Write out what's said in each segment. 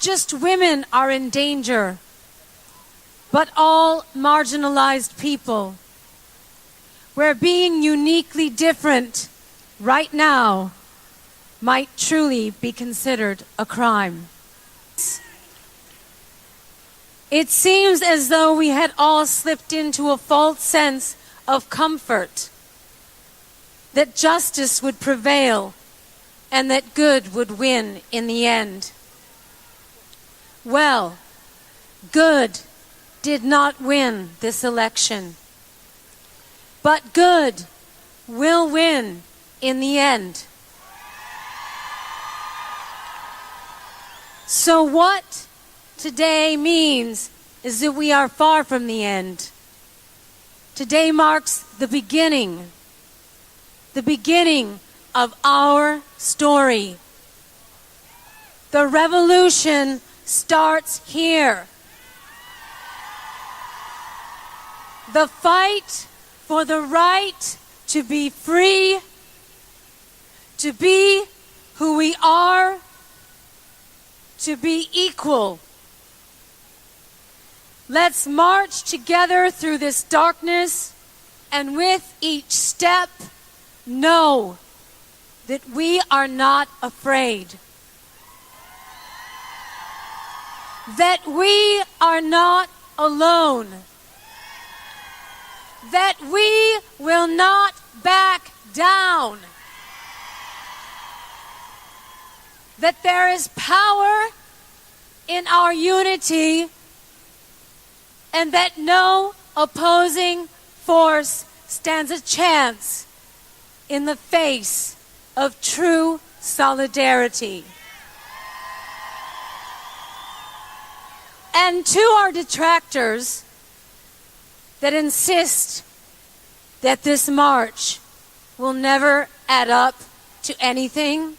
just women are in danger, but all marginalized people, where being uniquely different right now might truly be considered a crime. It seems as though we had all slipped into a false sense of comfort, that justice would prevail and that good would win in the end. Well, good did not win this election, but good will win in the end. So what today means is that we are far from the end. Today marks the beginning of our story. The revolution starts here. The fight for the right to be free, to be who we are, to be equal. Let's march together through this darkness, and with each step, know that we are not afraid. That we are not alone. That we will not back down. That there is power in our unity, and that no opposing force stands a chance in the face of true solidarity. And to our detractors that insist that this march will never add up to anything,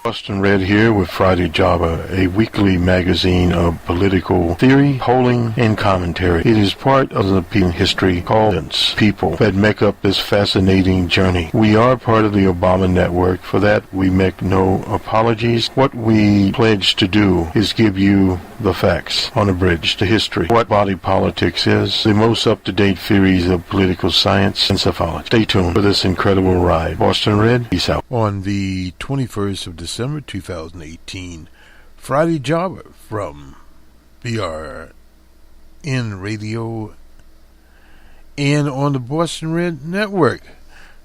Boston Red here with Friday Java, a weekly magazine of political theory, polling, and commentary. It is part of the history called people that make up this fascinating journey. We are part of the Obama network. For that, we make no apologies. What we pledge to do is give you the facts on a bridge to history. What body politics is, the most up-to-date theories of political science and psephology. Stay tuned for this incredible ride. Boston Red, peace out. On the 21st of December 2018, Friday Java from BRN Radio and on the Boston Red Network.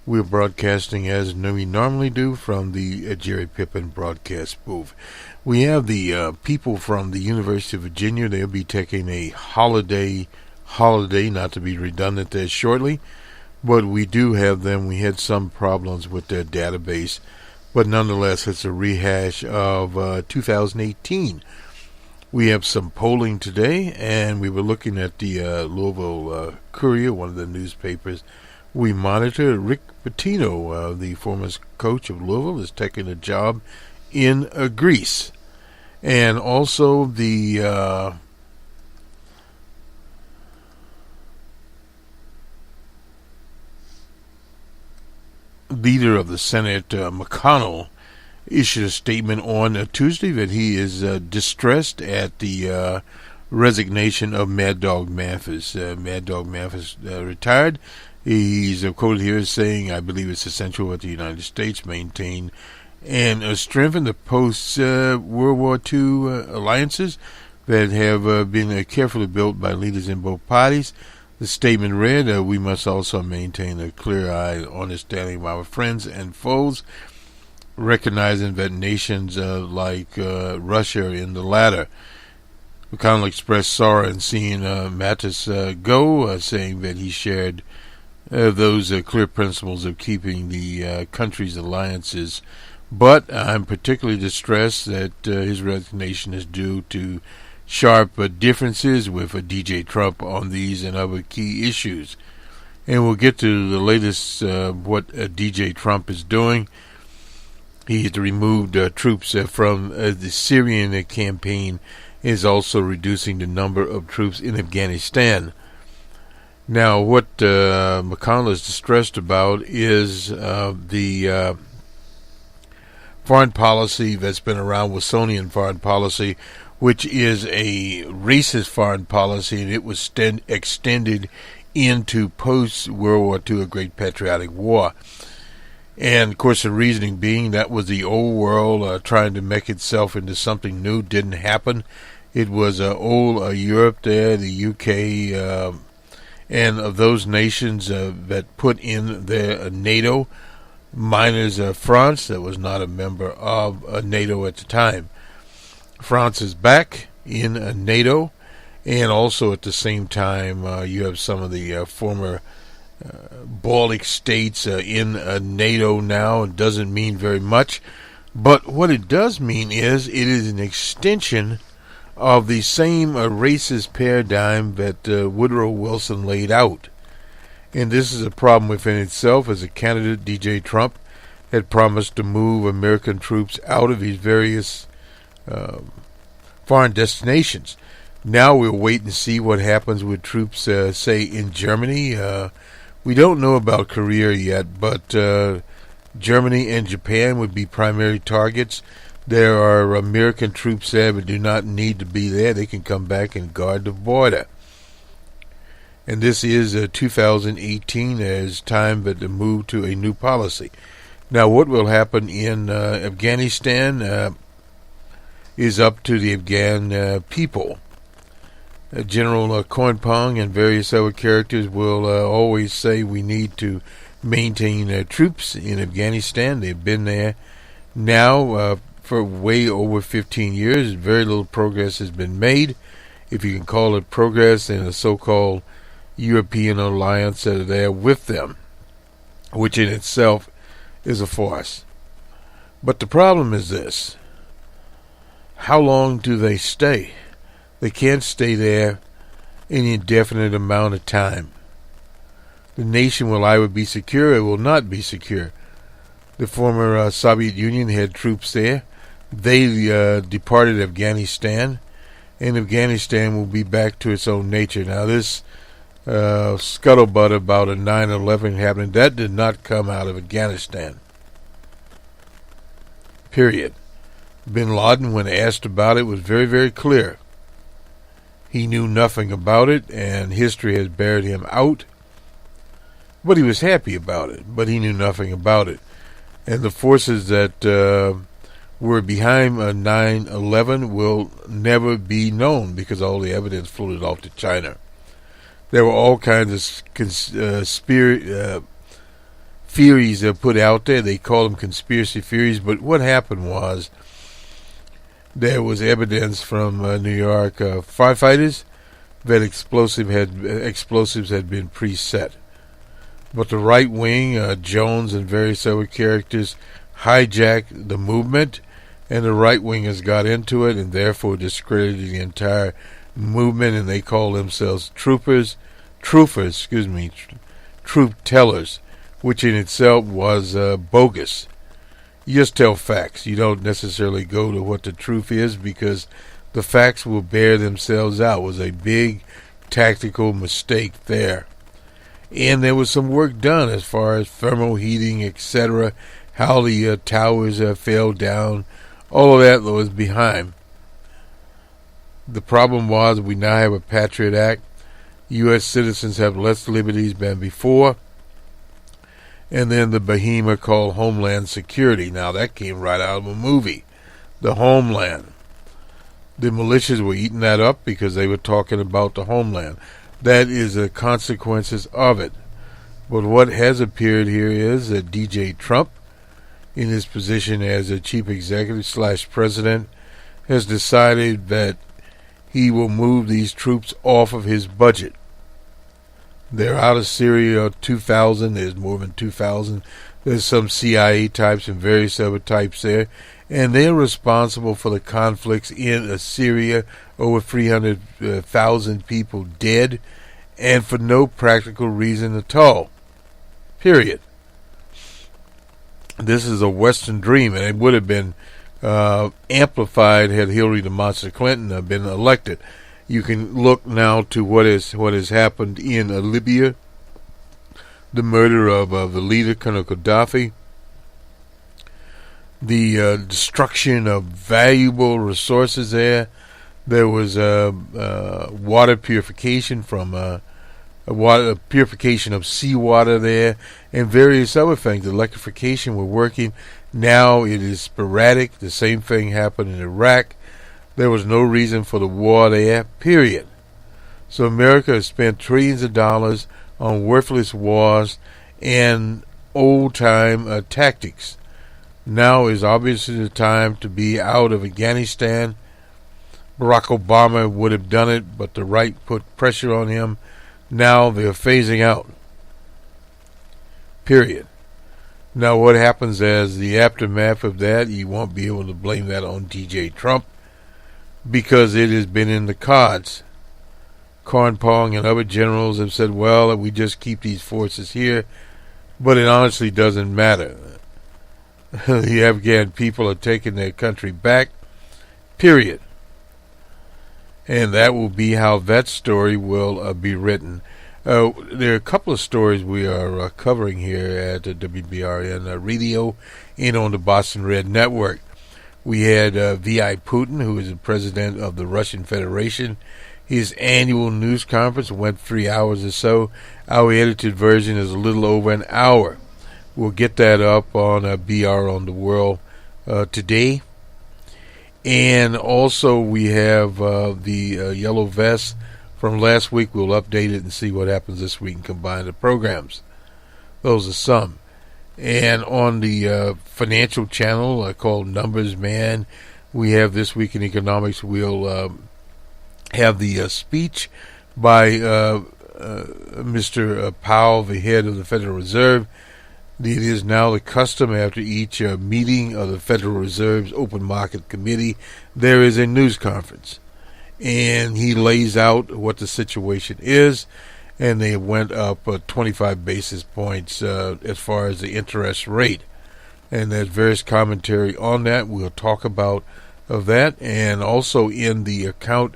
We're broadcasting as we normally do from the Jerry Pippin broadcast booth. We have the people from the University of Virginia. They'll be taking a holiday, not to be redundant there shortly, but we do have them. We had some problems with their database, but nonetheless, it's a rehash of 2018. We have some polling today, and we were looking at the Louisville Courier, one of the newspapers we monitor. Rick Pitino, the former coach of Louisville, is taking a job in Greece. And also the leader of the Senate, McConnell, issued a statement on Tuesday that he is distressed at the resignation of Mad Dog Mathis. Mad Dog Mathis retired. He's quoted here as saying, I believe it's essential that the United States maintain and strengthen the post-World War II alliances that have been carefully built by leaders in both parties. The statement read, we must also maintain a clear-eyed understanding of our friends and foes, recognizing that nations like Russia are in the latter. McConnell expressed sorrow in seeing Mattis go, saying that he shared those clear principles of keeping the country's alliances. But I'm particularly distressed that his resignation is due to sharp differences with DJ Trump on these and other key issues. And we'll get to the latest what DJ Trump is doing. He has removed troops from the Syrian campaign, is also reducing the number of troops in Afghanistan. Now, what McConnell is distressed about is the foreign policy that's been around, Wilsonian foreign policy, which is a racist foreign policy, and it was extended into post-World War II, a Great Patriotic War. And, of course, the reasoning being that was the old world trying to make itself into something new. Didn't happen. It was old Europe there, the UK, and of those nations that put in their NATO, minus France, that was not a member of NATO at the time. France is back in NATO, and also at the same time you have some of the former Baltic states in NATO now. It doesn't mean very much, but what it does mean is it is an extension of the same racist paradigm that Woodrow Wilson laid out. And this is a problem within itself, as a candidate, DJ Trump had promised to move American troops out of these various foreign destinations. Now we'll wait and see what happens with troops, say, in Germany. We don't know about Korea yet, but Germany and Japan would be primary targets. There are American troops there but do not need to be there. They can come back and guard the border. And this is 2018 as time to move to a new policy. Now, what will happen in Afghanistan is up to the Afghan people. General Kornpong and various other characters will always say we need to maintain troops in Afghanistan. They've been there now for way over 15 years. Very little progress has been made, if you can call it progress, in the so-called European alliance that are there with them, which in itself is a farce. But the problem is this: how long do they stay? They can't stay there an indefinite amount of time. The nation will either be secure or will not be secure. The former Soviet Union had troops there. They departed Afghanistan, and Afghanistan will be back to its own nature. Now, this scuttlebutt about a 9/11 happening, that did not come out of Afghanistan. Period. Bin Laden, when asked about it, was very, very clear. He knew nothing about it, and history has buried him out. But he was happy about it, but he knew nothing about it. And the forces that were behind 9/11 will never be known, because all the evidence floated off to China. There were all kinds of theories that put out there. They call them conspiracy theories, but what happened was there was evidence from New York firefighters that explosives had been preset. But the right wing, Jones and various other characters, hijacked the movement, and the right wingers got into it and therefore discredited the entire movement, and they call themselves truth tellers, which in itself was bogus. You just tell facts. You don't necessarily go to what the truth is, because the facts will bear themselves out. It was a big tactical mistake there. And there was some work done as far as thermal heating, etc., how the towers fell down. All of that was behind. The problem was we now have a Patriot Act. U.S. citizens have less liberties than before. And then the behemoth called Homeland Security. Now, that came right out of a movie. The Homeland. The militias were eating that up because they were talking about the Homeland. That is the consequences of it. But what has appeared here is that DJ Trump, in his position as a chief executive / president, has decided that he will move these troops off of his budget. They're out of Syria, 2,000. There's more than 2,000. There's some CIA types and various other types there. And they're responsible for the conflicts in Syria, over 300,000 people dead, and for no practical reason at all. Period. This is a Western dream, and it would have been amplified had Hillary the Monster Clinton been elected. You can look now to what has happened in Libya, the murder of the leader, Colonel Gaddafi, the destruction of valuable resources there, There was water purification from water purification of seawater there, and various other things. Electrification were working. Now it is sporadic. The same thing happened in Iraq. There was no reason for the war there, period. So America has spent trillions of dollars on worthless wars and old-time tactics. Now is obviously the time to be out of Afghanistan. Barack Obama would have done it, but the right put pressure on him. Now they're phasing out. Period. Now what happens as the aftermath of that, you won't be able to blame that on DJ Trump, because it has been in the cards. Corn Pong and other generals have said, well, we just keep these forces here, but it honestly doesn't matter. The Afghan people are taking their country back, period. And that will be how that story will be written. There are a couple of stories we are covering here at WBRN Radio and on the Boston Red Network. We had V.I. Putin, who is the president of the Russian Federation. His annual news conference went 3 hours or so. Our edited version is a little over an hour. We'll get that up on BR on the World today. And also we have the yellow vest from last week. We'll update it and see what happens this week and combine the programs. Those are some. And on the financial channel called Numbers Man, we have This Week in Economics. We'll have the speech by Mr. Powell, the head of the Federal Reserve. It is now the custom after each meeting of the Federal Reserve's Open Market Committee, there is a news conference. And he lays out what the situation is, and they went up 25 basis points as far as the interest rate. And there's various commentary on that. We'll talk about that. And also in the account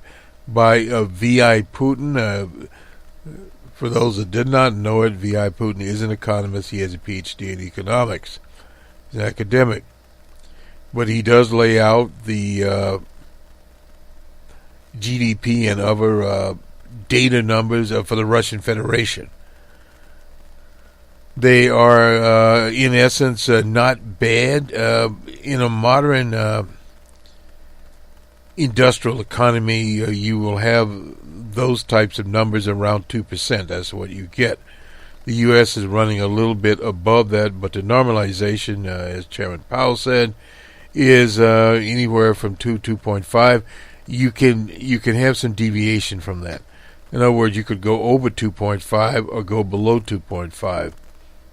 by V.I. Putin, for those that did not know it, V.I. Putin is an economist. He has a PhD in economics. He's an academic. But he does lay out the GDP and other data numbers for the Russian Federation. They are, in essence, not bad. In a modern industrial economy, you will have those types of numbers around 2%. That's what you get. The U.S. is running a little bit above that, but the normalization, as Chairman Powell said, is anywhere from 2.5. You can have some deviation from that. In other words, you could go over 2.5 or go below 2.5.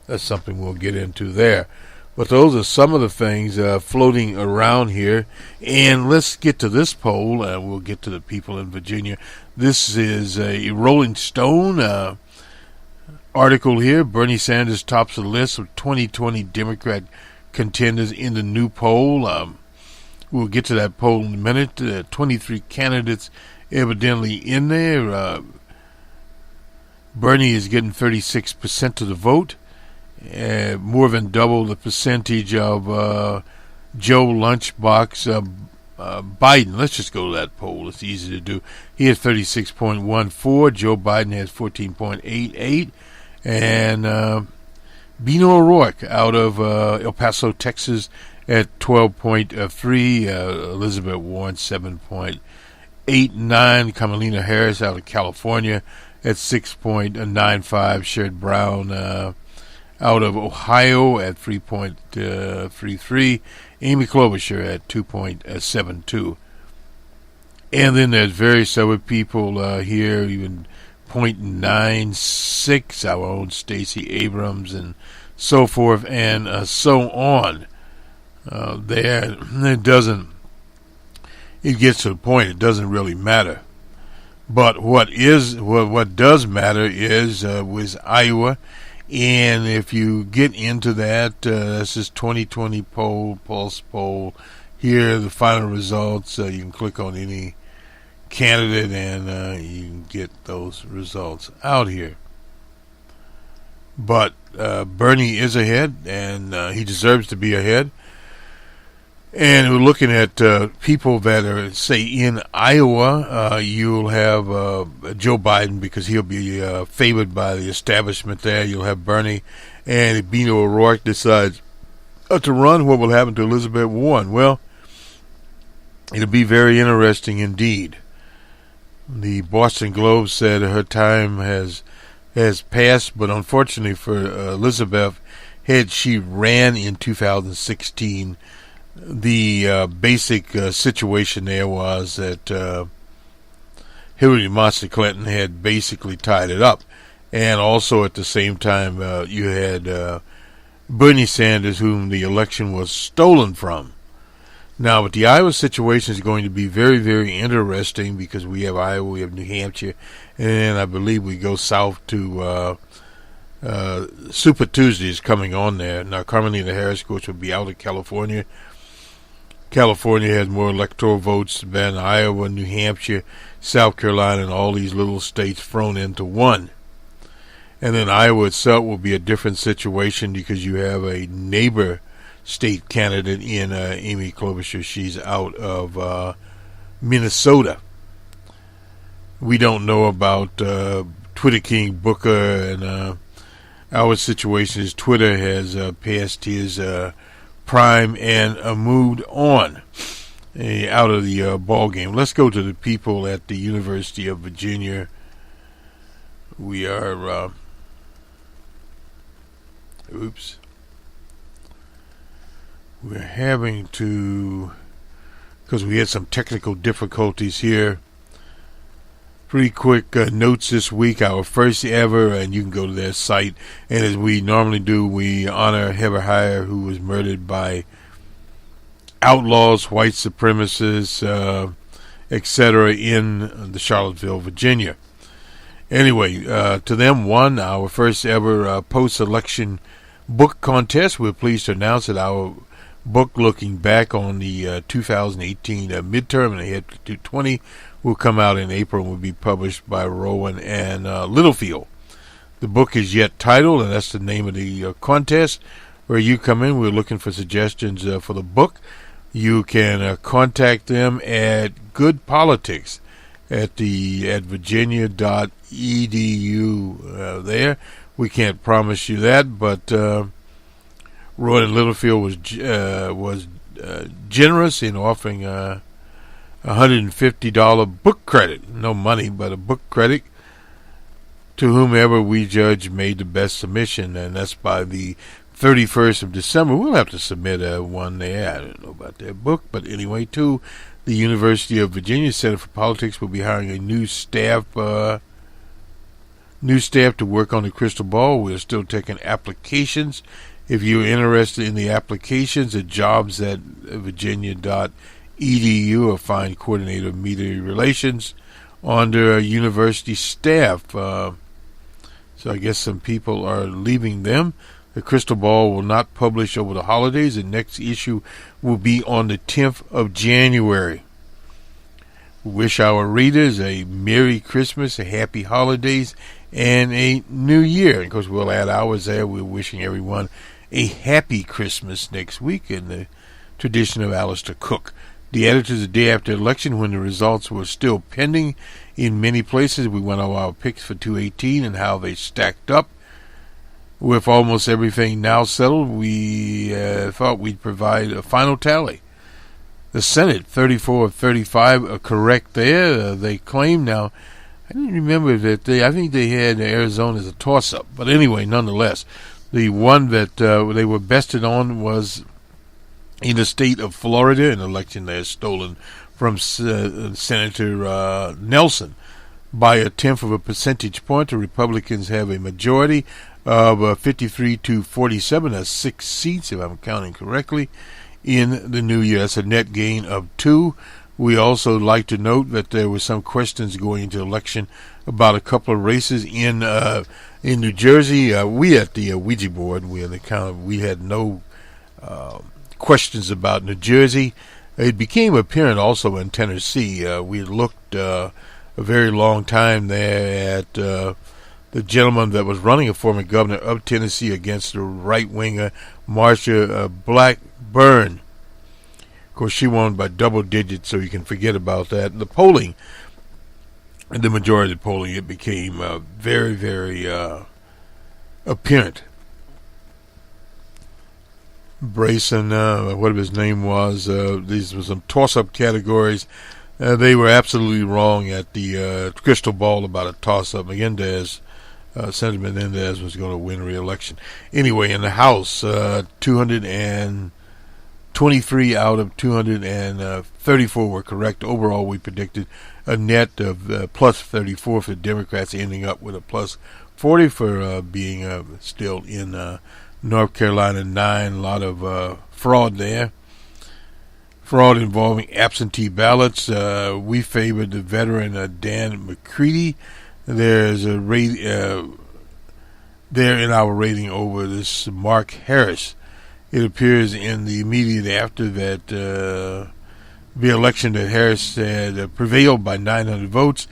That's something we'll get into there. But those are some of the things floating around here. And let's get to this poll. We'll get to the people in Virginia. This is a Rolling Stone article here. Bernie Sanders tops the list of 2020 Democrat contenders in the new poll. We'll get to that poll in a minute. 23 candidates evidently in there. Bernie is getting 36% of the vote. More than double the percentage of Joe Lunchbox Biden. Let's just go to that poll. It's easy to do. He has 36.14. Joe Biden has 14.88. And Beto O'Rourke out of El Paso, Texas at 12.3. Elizabeth Warren 7.89. Kamala Harris out of California at 6.95. Sherrod Brown out of Ohio at 3.33. Amy Klobuchar at 2.72. And then there's various other people here, even 0.96, our own Stacey Abrams and so forth and so on. There, it gets to the point, it doesn't really matter. But what does matter is with Iowa. And if you get into that, this is 2020 Pulse poll. Here are the final results. You can click on any candidate and you can get those results out here. But Bernie is ahead, and he deserves to be ahead. And we're looking at people that are, say, in Iowa. You'll have Joe Biden, because he'll be favored by the establishment there. You'll have Bernie, and if Beto O'Rourke decides to run, what will happen to Elizabeth Warren? Well, it'll be very interesting indeed. The Boston Globe said her time has passed, but unfortunately for Elizabeth, had she ran in 2016, the basic situation there was that Hillary Monster Clinton had basically tied it up. And also at the same time, you had Bernie Sanders, whom the election was stolen from. Now, but the Iowa situation is going to be very, very interesting, because we have Iowa, we have New Hampshire, and I believe we go south to Super Tuesday is coming on there. Now, Carmelita Harris, of course, will be out of California. California has more electoral votes than Iowa, New Hampshire, South Carolina, and all these little states thrown into one. And then Iowa itself will be a different situation, because you have a neighbor state candidate in Amy Klobuchar. She's out of Minnesota. We don't know about Twitter King Booker, and our situation is Twitter has passed his prime and moved on out of the ball game. Let's go to the people at the University of Virginia. We are we're having to, because we had some technical difficulties here. Pretty quick notes this week. Our first ever, and you can go to their site, and as we normally do, we honor Heather Heyer, who was murdered by outlaws, white supremacists, etc. in the Charlottesville, Virginia. Anyway, to them won our first ever post-election book contest. We're pleased to announce that our book, looking back on the 2018 midterm and ahead to 20, will come out in April and will be published by Rowan and Littlefield. The book is yet titled, and that's the name of the contest. Where you come in, we're looking for suggestions for the book. You can contact them at Good Politics at virginia.edu there. We can't promise you that, but Rowan and Littlefield was generous in offering $150 book credit. No money, but a book credit to whomever we judge made the best submission, and that's by the 31st of December. We'll have to submit one there. I don't know about that book, but anyway, too, the University of Virginia Center for Politics will be hiring a new staff to work on the crystal ball. We're still taking applications. If you're interested in the applications, the jobs at virginia.edu, or find coordinator of media relations under university staff. So I guess some people are leaving them. The crystal ball will not publish over the holidays. The next issue will be on the 10th of January. We wish our readers a Merry Christmas, a Happy Holidays, and a New Year. Of course, we'll add ours there. We're wishing everyone a Happy Christmas next week in the tradition of Alistair Cook. The editors, the day after election, when the results were still pending in many places, we went over our picks for 2018 and how they stacked up. With almost everything now settled, we thought we'd provide a final tally. The Senate, 34 of 35, are correct there. They claim now, I didn't remember that I think they had Arizona as a toss-up. But anyway, nonetheless, the one that they were bested on was in the state of Florida, an election that is stolen from Senator Nelson by a tenth of a percentage point. The Republicans have a majority of 53 to 47. That's 6 seats, if I'm counting correctly, in the new year. That's a net gain of 2. We also like to note that there were some questions going into election about a couple of races in New Jersey. We at the Ouija board, we had no questions about New Jersey. It became apparent also in Tennessee. We looked a very long time there at the gentleman that was running, a former governor of Tennessee, against the right-winger Marsha Blackburn, Of course, she won by double digits, so you can forget about that. The polling, the majority of the polling, it became very, very apparent. Brayson, whatever his name was, these were some toss-up categories. They were absolutely wrong at the crystal ball about a toss-up. Senator Menendez was going to win re-election. Anyway, in the House, 223 out of 234 were correct. Overall, we predicted a net of plus 34 for the Democrats, ending up with a plus 40 for being still in North Carolina 9. A lot of fraud there. Fraud involving absentee ballots. We favored the veteran Dan McCready. There's a there in our rating over this Mark Harris. It appears in the immediate after that the election that Harris had prevailed by 900 votes,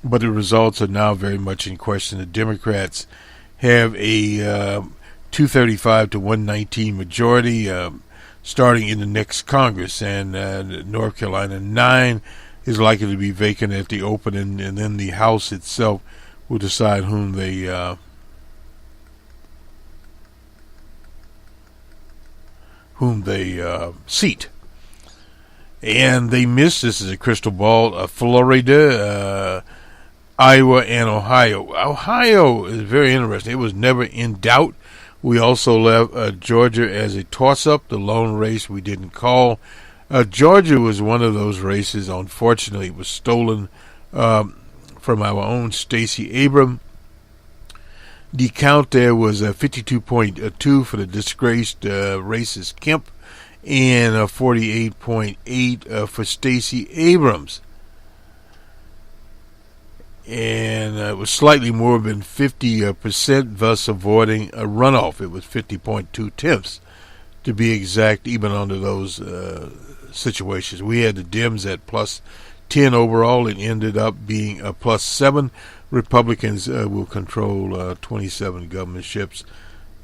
but the results are now very much in question. The Democrats have a 235 to 119 majority starting in the next Congress, and North Carolina 9 is likely to be vacant at the opening, and then the House itself will decide whom they seat. And they missed, this is a crystal ball, Florida, Iowa, and Ohio. Ohio is very interesting. It was never in doubt. We also left Georgia as a toss-up, the lone race we didn't call. Georgia was one of those races. Unfortunately, it was stolen from our own Stacey Abrams. The count there was 52.2 for the disgraced racist Kemp and 48.8 for Stacey Abrams. And it was slightly more than 50%, thus avoiding a runoff. It was 50.2 to be exact, even under those situations. We had the Dems at plus 10 overall. It ended up being a plus 7. Republicans will control 27 governorships.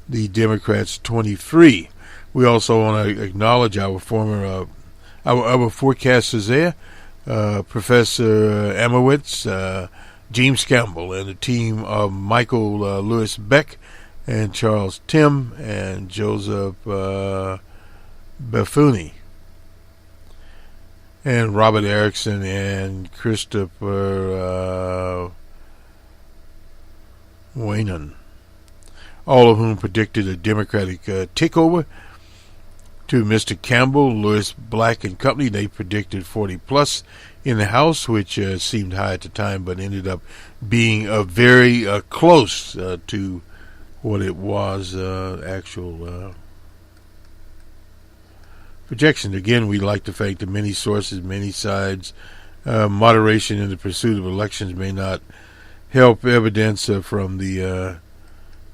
The Democrats 23. We also want to acknowledge our other forecasters there, Professor Amowitz, James Campbell, and the team of Michael Lewis Beck and Charles Tim and Joseph Buffoni and Robert Erickson and Christopher Waynon, all of whom predicted a Democratic takeover. To Mr. Campbell, Lewis, Black, and Company, they predicted 40 plus in the House, which seemed high at the time, but ended up being very close to what it was actual projection. Again, we'd like to thank the many sources, many sides. Moderation in the pursuit of elections may not help evidence from the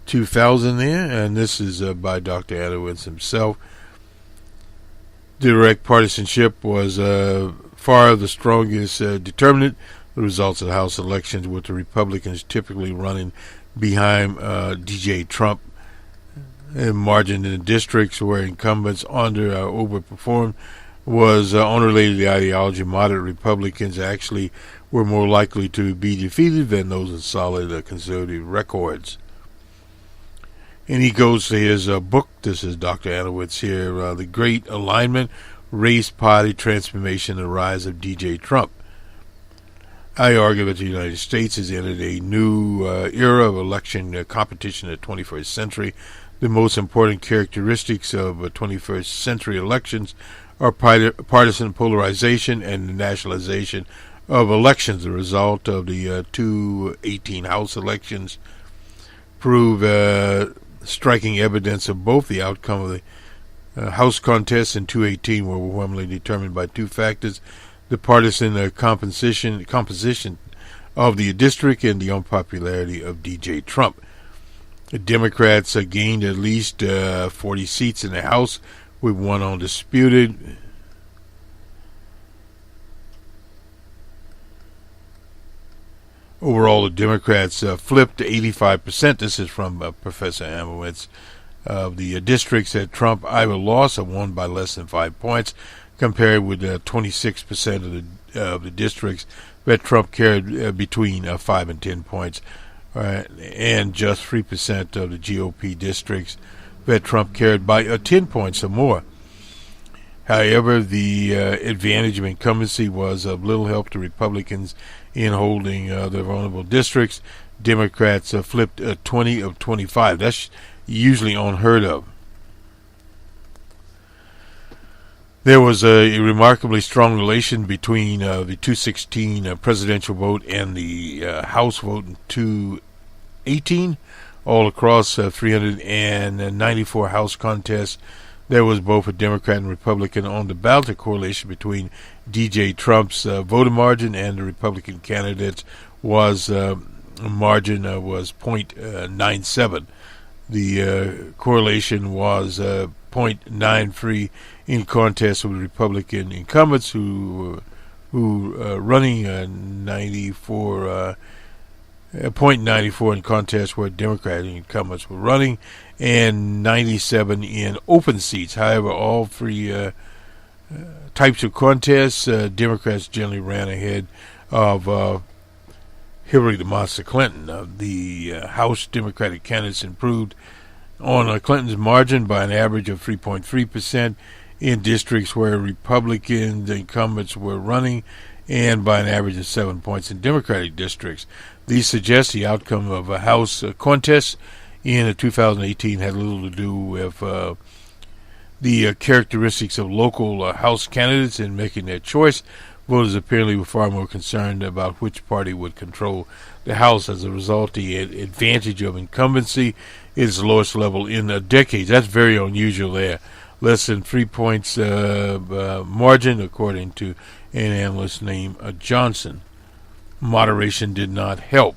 2000 there, and this is by Dr. Adowitz himself. Direct partisanship was far the strongest determinant. The results of the House elections, with the Republicans typically running behind DJ Trump. And margin in the districts where incumbents overperformed was unrelated to the ideology. Moderate Republicans actually were more likely to be defeated than those with solid conservative records. And he goes to his book. This is Dr. Adowitz here, The Great Alignment, Race, Party Transformation, the Rise of DJ Trump. I argue that the United States has entered a new era of election competition in the 21st century. The most important characteristics of 21st century elections are partisan polarization and the nationalization of elections. The result of the 2018 House elections prove striking evidence of both. The outcome of the House contests in 2018 were overwhelmingly determined by two factors: the partisan composition of the district and the unpopularity of DJ Trump. The Democrats gained at least 40 seats in the House, with one undisputed. Overall, the Democrats flipped to 85%. This is from Professor Amowitz. Of the districts that Trump either lost or won by less than 5 points. compared with 26% of the districts that Trump carried between 5 and 10 points, and just 3% of the GOP districts that Trump carried by 10 points or more. However, the advantage of incumbency was of little help to Republicans in holding the vulnerable districts. Democrats flipped 20 of 25. That's usually unheard of. There was a remarkably strong relation between the 216 presidential vote and the House vote in 218. All across 394 House contests, there was both a Democrat and Republican on the ballot. A correlation between DJ Trump's voter margin and the Republican candidates was margin was 0.97. The correlation was 0.93 in contest with Republican incumbents who running 0.94 in contest where Democratic incumbents were running, and 97 in open seats. However, all three types of contests, Democrats generally ran ahead of Hillary the Monster Clinton. The House Democratic candidates improved on Clinton's margin by an average of 3.3% in districts where Republican incumbents were running, and by an average of 7 points in Democratic districts. These suggest the outcome of a House contest in 2018 had little to do with the characteristics of local House candidates in making their choice. Voters apparently were far more concerned about which party would control the House. As a result, the advantage of incumbency is the lowest level in decades. That's very unusual there. Less than 3 points margin, according to an analyst named Johnson. Moderation did not help.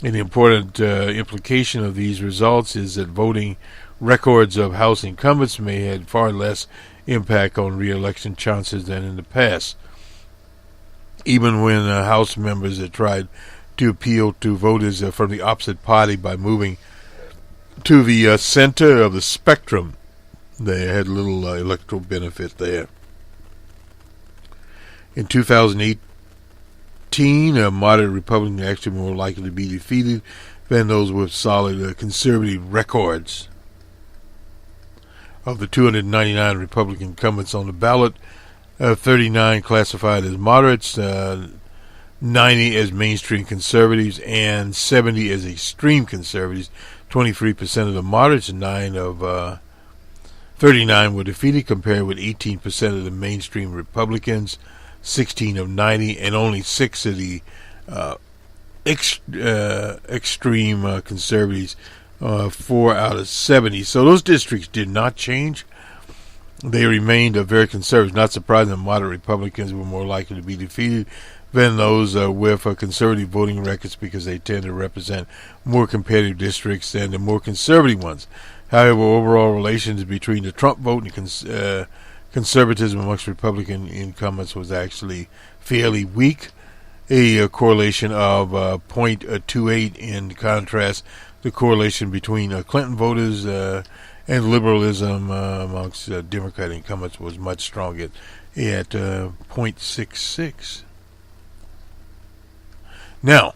An important implication of these results is that voting records of House incumbents may have far less impact on re-election chances than in the past. Even when House members had tried to appeal to voters from the opposite party by moving to the center of the spectrum, they had little electoral benefit there. In 2018, moderate Republicans are actually more likely to be defeated than those with solid conservative records. Of the 299 Republican incumbents on the ballot, 39 classified as moderates, 90 as mainstream conservatives, and 70 as extreme conservatives. 23% of the moderates and 9 of 39 were defeated, compared with 18% of the mainstream Republicans, 16 of 90, and only 6 of the extreme conservatives, 4 out of 70. So those districts did not change. They remained very conservative. Not surprising that moderate Republicans were more likely to be defeated than those with conservative voting records, because they tend to represent more competitive districts than the more conservative ones. However, overall relations between the Trump vote and conservatism amongst Republican incumbents was actually fairly weak. A correlation of 0.28. In contrast, the correlation between Clinton voters and liberalism amongst Democratic incumbents was much stronger at 0.66. Now,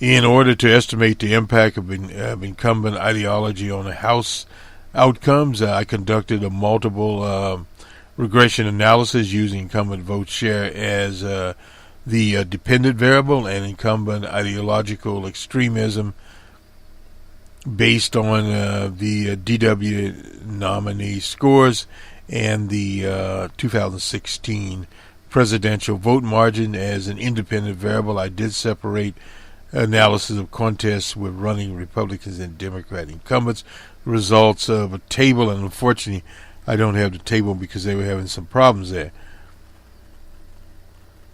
in order to estimate the impact of incumbent ideology on the House outcomes, I conducted a multiple regression analysis using incumbent vote share as the dependent variable and incumbent ideological extremism based on the DW nominee scores and the 2016 presidential vote margin as an independent variable. I did separate analysis of contests with running Republicans and Democrat incumbents. Results of a table, and unfortunately I don't have the table because they were having some problems there.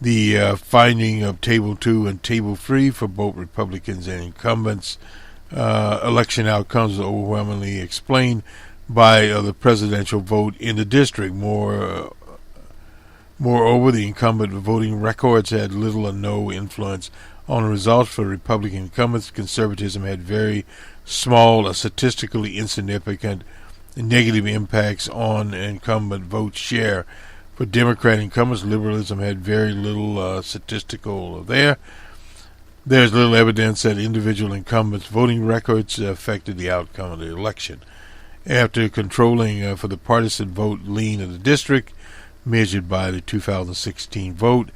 The finding of Table 2 and Table 3 for both Republicans and incumbents. Election outcomes are overwhelmingly explained by the presidential vote in the district. Moreover, the incumbent voting records had little or no influence on the results for Republican incumbents. Conservatism had very small, statistically insignificant negative impacts on incumbent vote share. For Democrat incumbents, liberalism had very little statistical there. There's little evidence that individual incumbents' voting records affected the outcome of the election. After controlling for the partisan vote lean of the district, measured by the 2016 vote,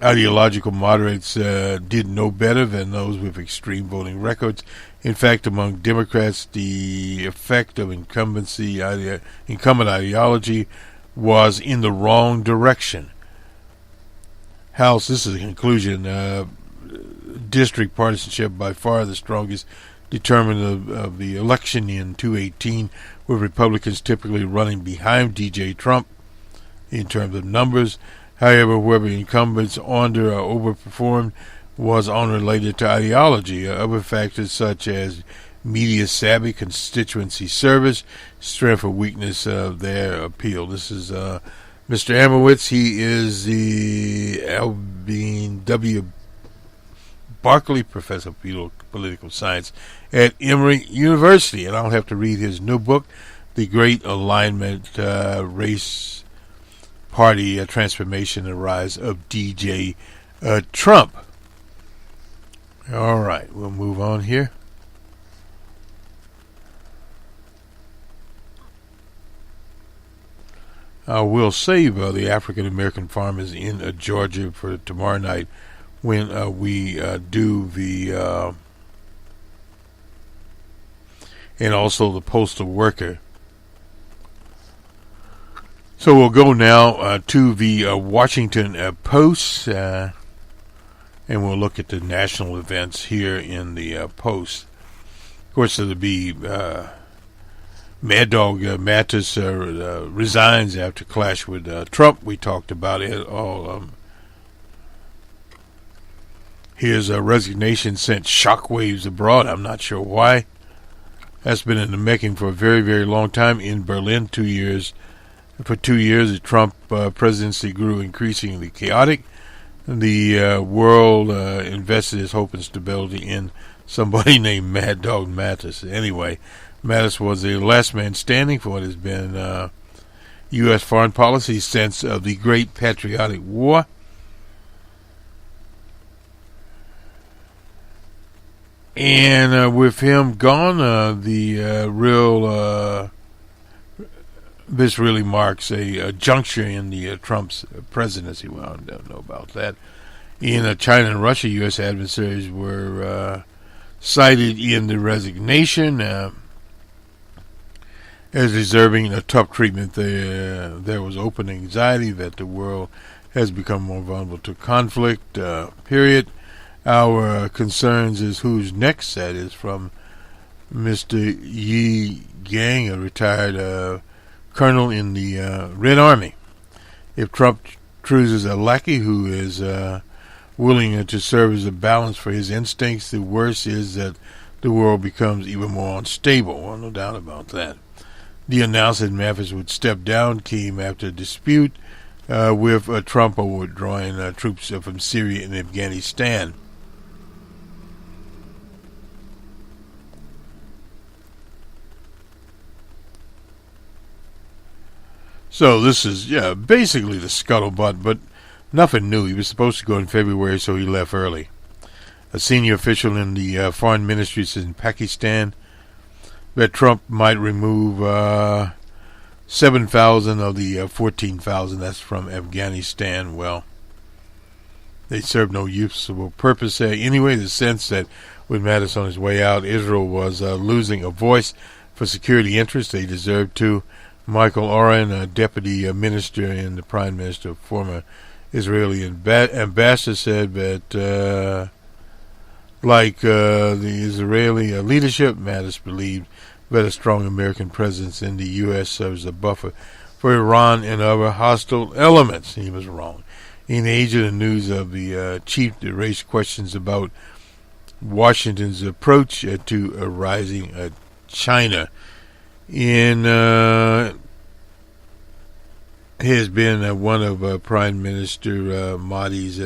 ideological moderates did no better than those with extreme voting records. In fact, among Democrats, the effect of incumbent ideology was in the wrong direction. House, this is a conclusion, district partisanship by far the strongest determinant of the election in 2018, with Republicans typically running behind DJ Trump in terms of numbers. However, whether incumbents under or overperformed was unrelated to ideology. Other factors such as media savvy, constituency service, strength or weakness of their appeal. This is Mr. Amowitz. He is the Alvin W. Barkley Professor of Political Science at Emory University. And I'll have to read his new book, The Great Alignment, Race Party Transformation and Rise of DJ Trump. All right, we'll move on here. We'll save the African American farmers in Georgia for tomorrow night when we do the and also the postal worker. So we'll go now to the Washington Post, and we'll look at the national events here in the Post. Of course, it'll be Mad Dog Mattis resigns after clash with Trump. We talked about it all. His resignation sent shockwaves abroad. I'm not sure why. That's been in the making for a very, very long time. In Berlin, 2 years. For 2 years, the Trump presidency grew increasingly chaotic. The world invested its hope and stability in somebody named Mad Dog Mattis. Anyway, Mattis was the last man standing for what has been U.S. foreign policy since the Great Patriotic War. And with him gone, this really marks a juncture in the Trump's presidency. Well, I don't know about that. In China and Russia, U.S. adversaries were cited in the resignation as deserving a tough treatment. There was open anxiety that the world has become more vulnerable to conflict, period. Our concerns is who's next. That is from Mr. Yi Gang, a retired colonel in the Red Army. If Trump chooses a lackey who is willing to serve as a balance for his instincts, the worst is that the world becomes even more unstable. Well, no doubt about that. The announcement Mattis would step down came after a dispute with Trump over withdrawing troops from Syria and Afghanistan. So this is, basically the scuttlebutt, but nothing new. He was supposed to go in February, so he left early. A senior official in the foreign ministry says in Pakistan that Trump might remove 7,000 of the 14,000 that's from Afghanistan. Well, they serve no useful purpose there. Anyway, the sense that with Mattis on his way out, Israel was losing a voice for security interests. They deserved to. Michael Oren, a deputy minister and the prime minister, former Israeli ambassador, said that, like the Israeli leadership, Mattis believed that a strong American presence in the U.S. serves as a buffer for Iran and other hostile elements. He was wrong. In Asia, the news of the chief raised questions about Washington's approach to rising China. Has been one of Prime Minister Modi's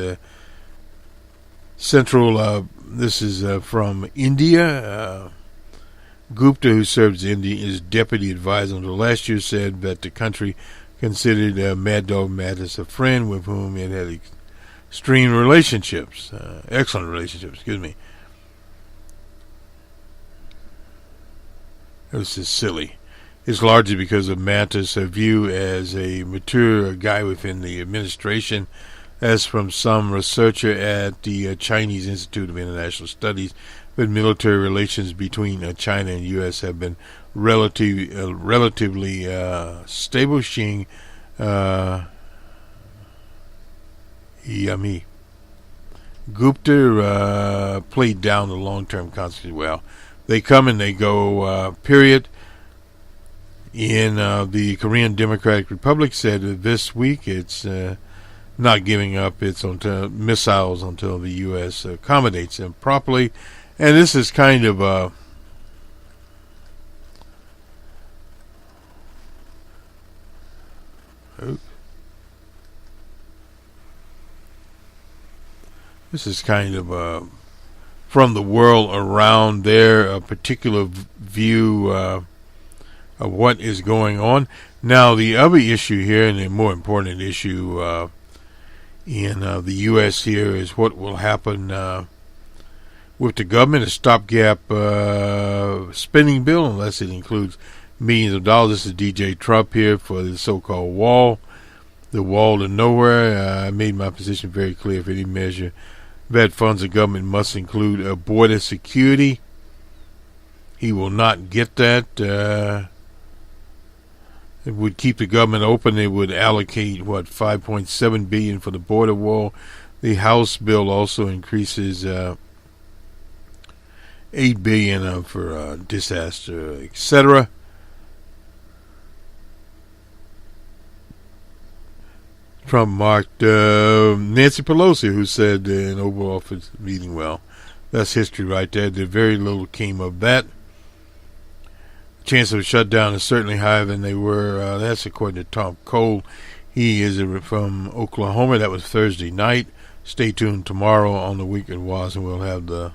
central. This is from India. Gupta, who serves India, is deputy advisor until last year, said that the country considered Mad Dog Mattis a friend with whom it had extreme relationships, excellent relationships, excuse me. This is silly. It's largely because of Mattis' view as a mature guy within the administration, as from some researcher at the Chinese Institute of International Studies, that military relations between China and U.S. have been relatively stable. Xing Yami Gupta played down the long-term consequences. Well, they come and they go, period. In the Korean Democratic Republic said that this week it's not giving up its missiles until the U.S. accommodates them properly. And this is kind of from the world around their particular view of what is going on. Now, the other issue here, and the more important issue in the U.S. here, is what will happen with the government. A stopgap spending bill, unless it includes millions of dollars. This is DJ Trump here for the so-called wall. The wall to nowhere. I made my position very clear. For any measure that funds the government must include border security. He will not get that. It would keep the government open. It would allocate $5.7 billion for the border wall. The House bill also increases $8 billion for disaster, etc. Trump marked Nancy Pelosi, who said in Oval Office meeting, well, that's history right there. Very little came of that. Chance of a shutdown is certainly higher than they were. That's according to Tom Cole. He is from Oklahoma. That was Thursday night. Stay tuned tomorrow on the Week It Was, and we'll have the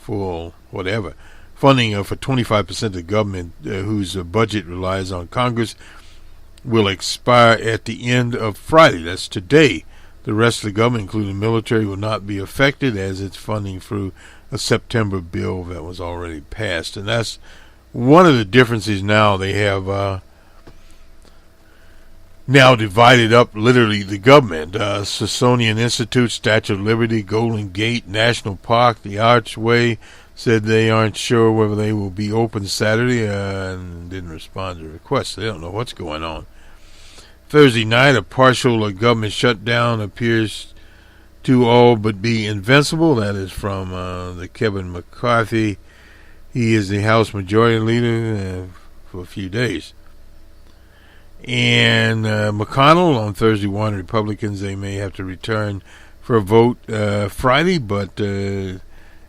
full whatever funding for 25% of the government whose budget relies on Congress will expire at the end of Friday. That's today. The rest of the government, including the military, will not be affected as it's funding through a September bill that was already passed. And that's one of the differences now. They have now divided up literally the government. Smithsonian Institute, Statue of Liberty, Golden Gate, National Park, the Archway said they aren't sure whether they will be open Saturday and didn't respond to requests. They don't know what's going on. Thursday night, a partial government shutdown appears to all but be invincible. That is from the Kevin McCarthy. He is the House Majority Leader for a few days. And McConnell on Thursday warned Republicans they may have to return for a vote Friday, but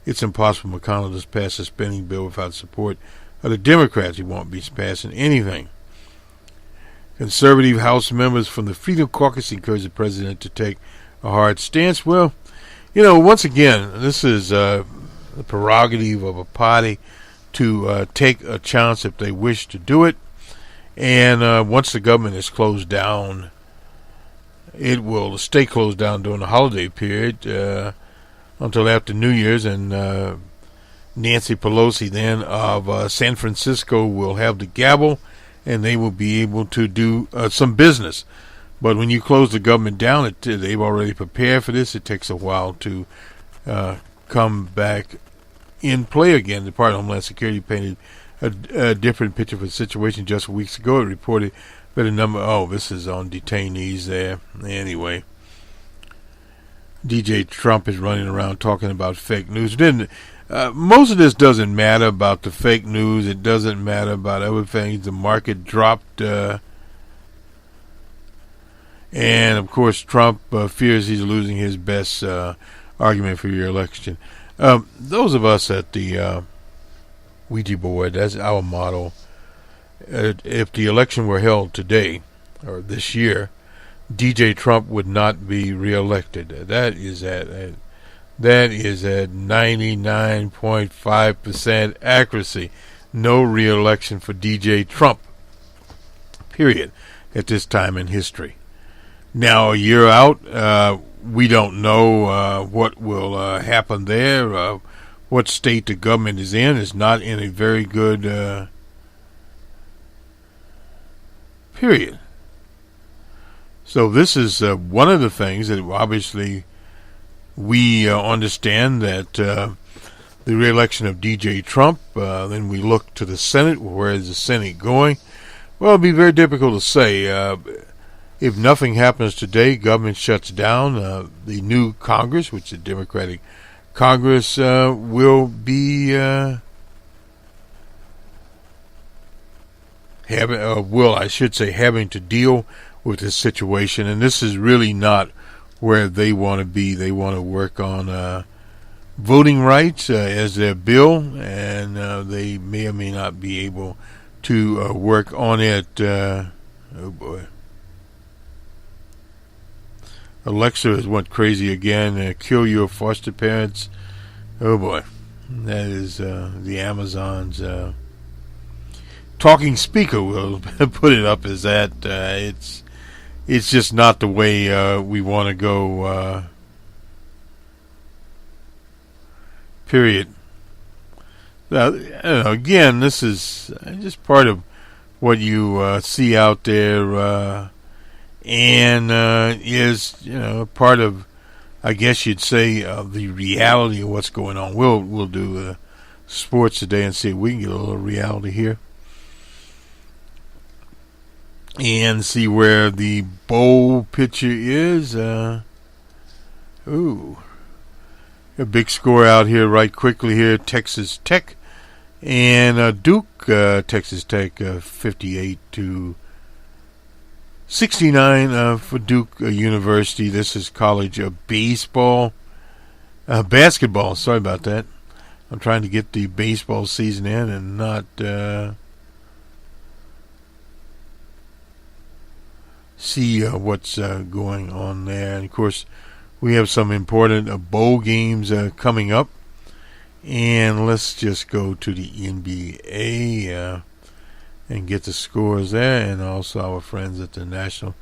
it's impossible McConnell just pass a spending bill without support of the Democrats. He won't be passing anything. Conservative House members from the Freedom Caucus encourage the president to take a hard stance. Well, once again, this is the prerogative of a party to take a chance if they wish to do it. And once the government is closed down, it will stay closed down during the holiday period until after New Year's. And Nancy Pelosi then of San Francisco will have the gavel, and they will be able to do some business. But when you close the government down, they've already prepared for this. It takes a while to come back in play again. The Department of Homeland Security painted a different picture for the situation just weeks ago. It reported that a number, this is on detainees there. Anyway, DJ Trump is running around talking about fake news. Most of this doesn't matter about the fake news. It doesn't matter about other things. The market dropped. And, of course, Trump fears he's losing his best argument for your election. Those of us at the Ouija board, that's our motto. If the election were held today or this year, DJ Trump would not be reelected. That is at 99.5% accuracy. No reelection for DJ Trump. Period. at this time in history. Now, a year out, we don't know what will happen there. What state the government is in is not in a very good period. So this is one of the things that obviously we understand, that the re-election of DJ Trump. Then we look to the Senate. Where is the Senate going? Well, it'll be very difficult to say. If nothing happens today, government shuts down. The new Congress, which is a Democratic Congress, will be having to deal with this situation. And this is really not where they want to be. They want to work on voting rights as their bill, and they may or may not be able to work on it. Oh boy. Alexa has went crazy again. Kill your foster parents. Oh boy. That is the Amazon's talking speaker. Will put it up as that. It's just not the way we want to go. Period. Again, this is just part of what you see out there, and is part of, I guess you'd say, the reality of what's going on. We'll do sports today and see if we can get a little reality here, and see where the bowl picture is. A big score out here right quickly here. Texas Tech and Duke. Texas Tech 58-69 for Duke University. This is college basketball. Sorry about that. I'm trying to get the baseball season in and not see what's going on there. And of course, we have some important bowl games coming up. And let's just go to the NBA and get the scores there, and also our friends at the National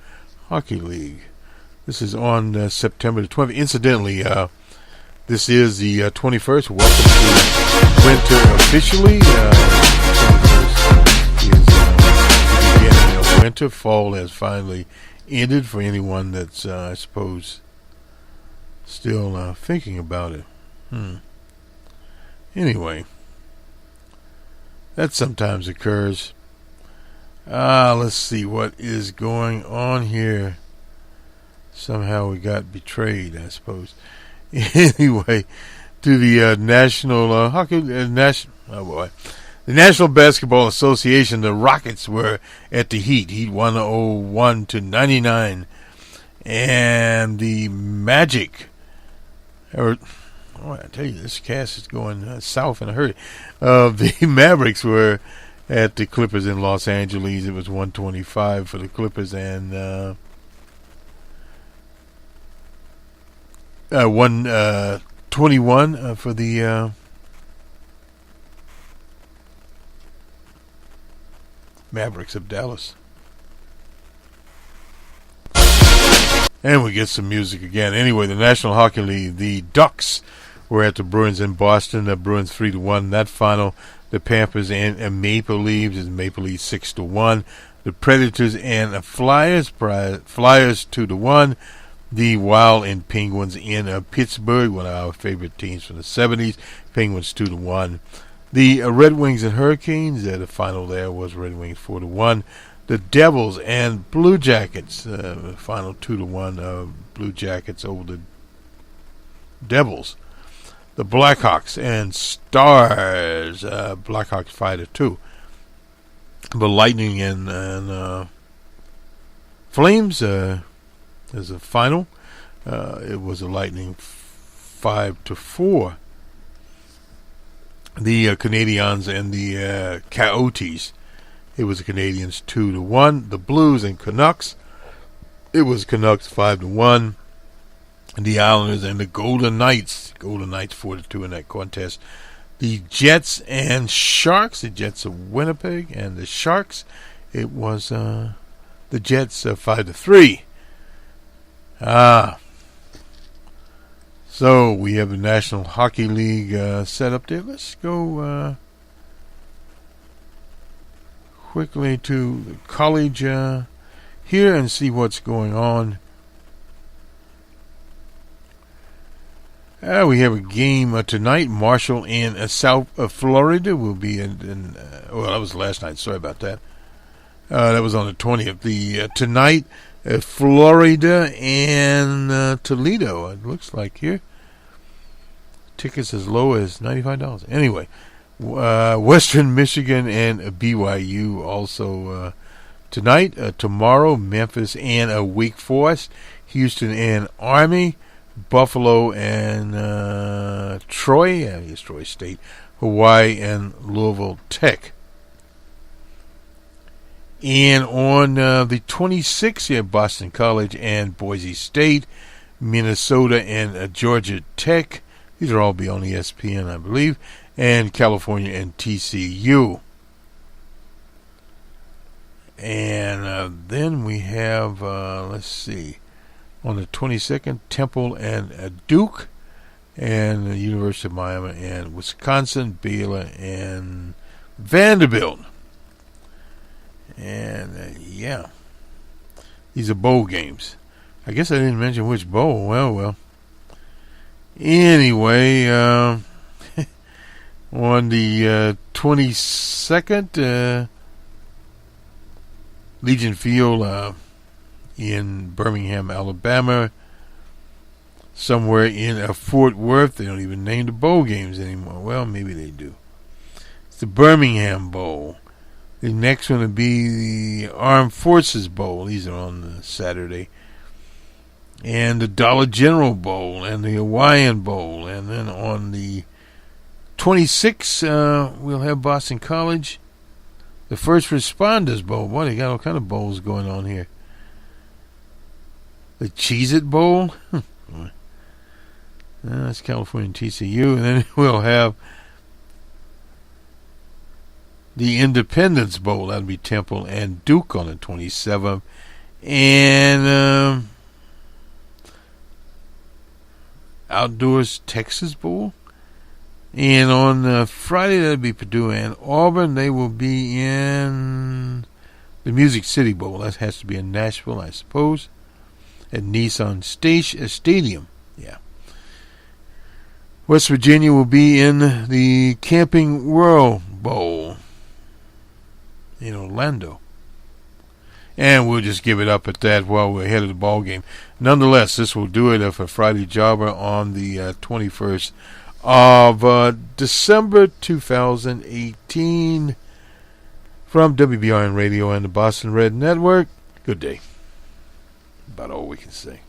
Hockey League. This is on September the 20th. Incidentally, this is the 21st. Welcome to winter officially. Is the beginning of winter. Fall has finally ended for anyone that's, I suppose, still thinking about it. Anyway, that sometimes occurs. Let's see what is going on here. Somehow we got betrayed, I suppose. Anyway, to the National Hockey the National Basketball Association. The Rockets were at the Heat. Heat 101-99, and the Magic. I tell you, this cast is going south in a hurry. The Mavericks were at the Clippers in Los Angeles. It was 125 for the Clippers, and 121 for the Mavericks of Dallas. And we get some music again. Anyway, the National Hockey League, the Ducks were at the Bruins in Boston. The Bruins 3-1. That final, the Panthers and Maple Leafs is Maple Leafs 6-1. The Predators and the Flyers 2-1. The Wild and Penguins in Pittsburgh, one of our favorite teams from the 70s. Penguins 2-1. The Red Wings and Hurricanes, the final there was Red Wings 4-1. The Devils and Blue Jackets, final 2-1. Blue Jackets over the Devils. The Blackhawks and Stars, Blackhawks 5-2. The Lightning and Flames is a final. It was a Lightning 5-4. The Canadiens and the Coyotes. It was the Canadiens 2-1. The Blues and Canucks. It was Canucks 5-1. The Islanders and the Golden Knights. Golden Knights 4-2 in that contest. The Jets and Sharks. The Jets of Winnipeg and the Sharks. It was the Jets 5-3. So we have the National Hockey League set up there. Let's go quickly to the college here and see what's going on. We have a game tonight. Marshall in South Florida will be in well, that was last night. Sorry about that. That was on the 20th. Tonight, Florida and Toledo. It looks like here. Tickets as low as $95. Anyway, Western Michigan and BYU also tonight. Tomorrow, Memphis and Wake Forest, Houston and Army, Buffalo and Troy, Troy State, Hawaii and Louisville Tech. And on the 26th, you have Boston College and Boise State, Minnesota and Georgia Tech. These are all be on ESPN, I believe. And California and TCU. And then we have, let's see, on the 22nd, Temple and Duke, and the University of Miami and Wisconsin, Baylor and Vanderbilt. And yeah, these are bowl games. I guess I didn't mention which bowl. Well. Anyway, on the 22nd, Legion Field in Birmingham, Alabama, somewhere in Fort Worth. They don't even name the bowl games anymore. Well, maybe they do. It's the Birmingham Bowl. The next one would be the Armed Forces Bowl. These are on Saturday. And the Dollar General Bowl and the Hawaiian Bowl. And then on the 26th, we'll have Boston College. The First Responders Bowl. Boy, they got all kind of bowls going on here. The Cheez-It Bowl. That's California and TCU. And then we'll have the Independence Bowl. That'll be Temple and Duke on the 27th. And Outdoors Texas Bowl. And on Friday, that'll be Purdue and Auburn. They will be in the Music City Bowl. That has to be in Nashville, I suppose, at Nissan Stadium. Yeah. West Virginia will be in the Camping World Bowl in Orlando. And we'll just give it up at that while we're ahead of the ball game. Nonetheless, this will do it for Friday Jobber on the 21st of December 2018 from WBRN Radio and the Boston Red Network. Good day. About all we can say.